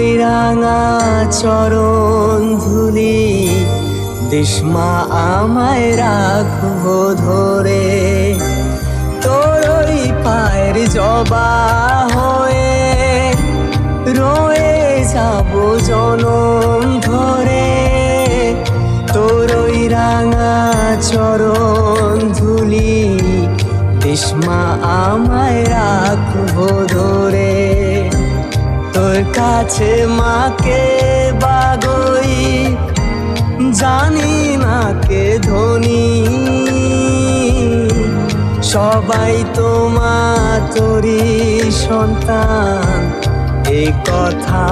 ওই রাঙা চরণ ধুলি দেশমা আমায় রাখবো ধরে, তোর ওই পায়ের জবা হয়ে রয়ে যাব জনম ধরে। তোর ওই রাঙা চরণ ধুলি দেশমা আমায় রাখবো ধরে। তোর কাছে মাকে বাগই জানি না কে ধনী, সবাই তোমার তোরই সন্তান, এই কথা